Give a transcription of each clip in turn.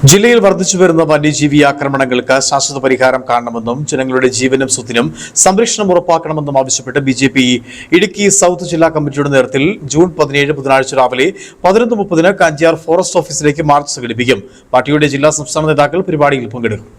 ജില്ലയിൽ വർദ്ധിച്ചുവരുന്ന വന്യജീവി ആക്രമണങ്ങൾക്ക് ശാശ്വത പരിഹാരം കാണണമെന്നും ജനങ്ങളുടെ ജീവനും സ്വത്തിനും സംരക്ഷണം ഉറപ്പാക്കണമെന്നും ആവശ്യപ്പെട്ട് ബിജെപി ഇടുക്കി സൗത്ത് ജില്ലാ കമ്മിറ്റിയുടെ നേതൃത്വത്തിൽ ജൂൺ 17 ബുധനാഴ്ച രാവിലെ 11:30 കാഞ്ചിയാർ ഫോറസ്റ്റ് ഓഫീസിലേക്ക് മാർച്ച് സംഘടിപ്പിക്കും. പാർട്ടിയുടെ ജില്ലാ സംസ്ഥാന നേതാക്കൾ പരിപാടിയിൽ പങ്കെടുക്കും.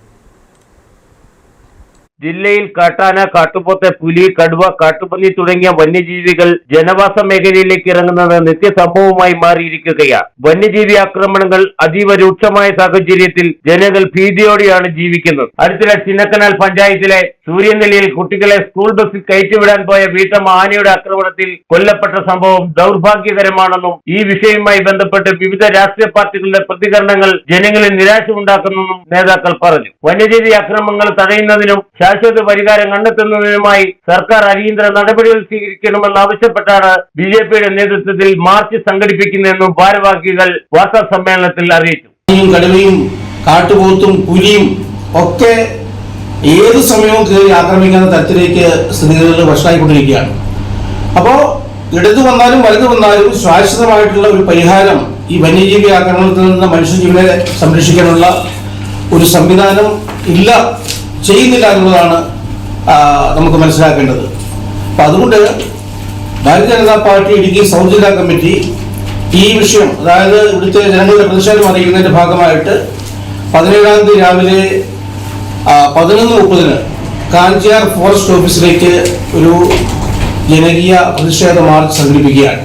ജില്ലയിൽ കാട്ടാന, കാട്ടുപോത്ത്, പുലി, കടുവ, കാട്ടുപന്നി തുടങ്ങിയ വന്യജീവികൾ ജനവാസ മേഖലയിലേക്ക് ഇറങ്ങുന്നത് നിത്യസംഭവമായി മാറിയിരിക്കുകയാണ്. വന്യജീവി ആക്രമണങ്ങൾ അതീവ രൂക്ഷമായ സാഹചര്യത്തിൽ ജനങ്ങൾ ഭീതിയോടെയാണ് ജീവിക്കുന്നത്. അടുത്തിടെ ചിന്നക്കനാൽ പഞ്ചായത്തിലെ സൂര്യനെല്ലിയിൽ കുട്ടികളെ സ്കൂൾ ബസ്സിൽ കയറ്റിവിടാൻ പോയ വീട്ടമ്മ ആനയുടെ ആക്രമണത്തിൽ കൊല്ലപ്പെട്ട സംഭവം ദൗർഭാഗ്യകരമാണെന്നും ഈ വിഷയവുമായി ബന്ധപ്പെട്ട് വിവിധ രാഷ്ട്രീയ പാർട്ടികളുടെ പ്രതികരണങ്ങൾ ജനങ്ങളിൽ നിരാശ ഉണ്ടാക്കുന്നെന്നും നേതാക്കൾ പറഞ്ഞു. വന്യജീവി ആക്രമണങ്ങൾ തടയുന്നതിനും ശാശ്വത പരിഹാരം കണ്ടെത്തുന്നതിനുമായി സർക്കാർ അടിയന്തര നടപടികൾ സ്വീകരിക്കണമെന്നാവശ്യപ്പെട്ടാണ് ബിജെപിയുടെ നേതൃത്വത്തിൽ മാർച്ച് സംഘടിപ്പിക്കുന്നതെന്നും ഭാരവാഹികൾ വാർത്താ സമ്മേളനത്തിൽ അറിയിച്ചു. കടുവയും കാട്ടുപോത്തും പുലിയും ഒക്കെ ഏത് സമയവും കയറി ആക്രമിക്കുന്ന തരത്തിലേക്ക് സ്ഥിതിഗതികൾ വഷളായിക്കൊണ്ടിരിക്കുകയാണ്. അപ്പോൾ ഇടതു വന്നാലും വലതു വന്നാലും ശാശ്വതമായിട്ടുള്ള ഒരു പരിഹാരം ഈ വന്യജീവി ആക്രമണത്തിൽ നിന്ന് മനുഷ്യജീവനെ സംരക്ഷിക്കാനുള്ള ഒരു സംവിധാനം ചെയ്യുന്നില്ല എന്നുള്ളതാണ് നമുക്ക് മനസ്സിലാക്കേണ്ടത്. അപ്പം അതുകൊണ്ട് ഭാരതീയ ജനതാ പാർട്ടി ഇടുക്കി സൗത്ത് ജില്ലാ കമ്മിറ്റി ഈ വിഷയം, അതായത് ഇവിടുത്തെ ജനങ്ങളുടെ പ്രതിഷേധം അറിയിക്കുന്നതിന്റെ ഭാഗമായിട്ട് 17-ാം തീയതി രാവിലെ 11:30 കാഞ്ചിയാർ ഫോറസ്റ്റ് ഓഫീസിലേക്ക് ഒരു ജനകീയ പ്രതിഷേധ മാർച്ച് സംഘടിപ്പിക്കുകയാണ്.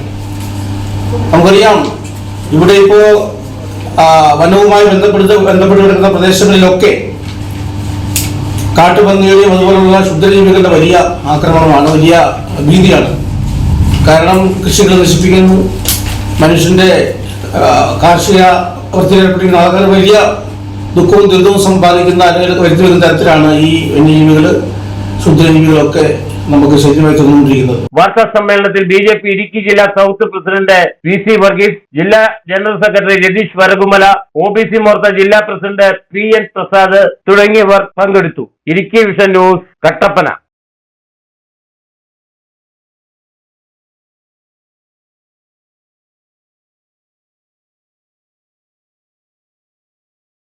നമുക്കറിയാം, ഇവിടെ ഇപ്പോ വനവുമായി ബന്ധപ്പെട്ട് കിടക്കുന്ന പ്രദേശങ്ങളിലൊക്കെ കാട്ടുപന്നിയുടെയും അതുപോലുള്ള ക്ഷുദ്രജീവികളുടെ വലിയ ആക്രമണമാണ്, വലിയ ഭീതിയാണ്. കാരണം കൃഷികൾ നശിപ്പിക്കുന്നു, മനുഷ്യന്റെ കാർഷിക വൃത്തിയിലേർപ്പെട്ടിരിക്കുന്ന ആൾക്കാർ വലിയ ദുഃഖവും ദുരിതവും സമ്പാദിക്കുന്ന അല്ലെങ്കിൽ വരുത്തി വരുന്ന തരത്തിലാണ് ഈ വന്യജീവികൾ, ക്ഷുദ്രജീവികളൊക്കെ നമുക്ക് ശരീരമായി തന്നുകൊണ്ടിരിക്കുന്നത്. വാർത്താ സമ്മേളനത്തിൽ ബിജെപി ഇടുക്കി ജില്ലാ സൗത്ത് പ്രസിഡന്റ് VC വർഗീസ്, ജില്ലാ general secretary Ratheesh Varakumala, OBC Morcha ജില്ലാ പ്രസിഡന്റ് PN പ്രസാദ് തുടങ്ങിയവർ പങ്കെടുത്തു. Idukki vision news, Kattappana.